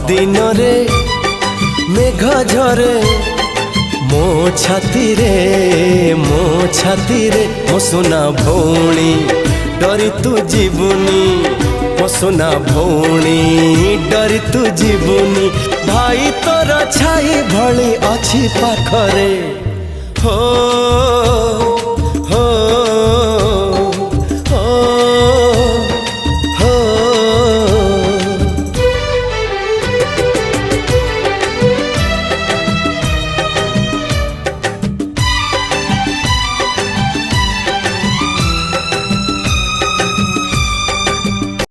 अदिन रे मेघ झरे मो छाती रे मो सोना भौणी डरी तू जीवनी मो सोना भौणी डरी तू जीवनी भाई तोर छाई भली अच्छी पाखरे हो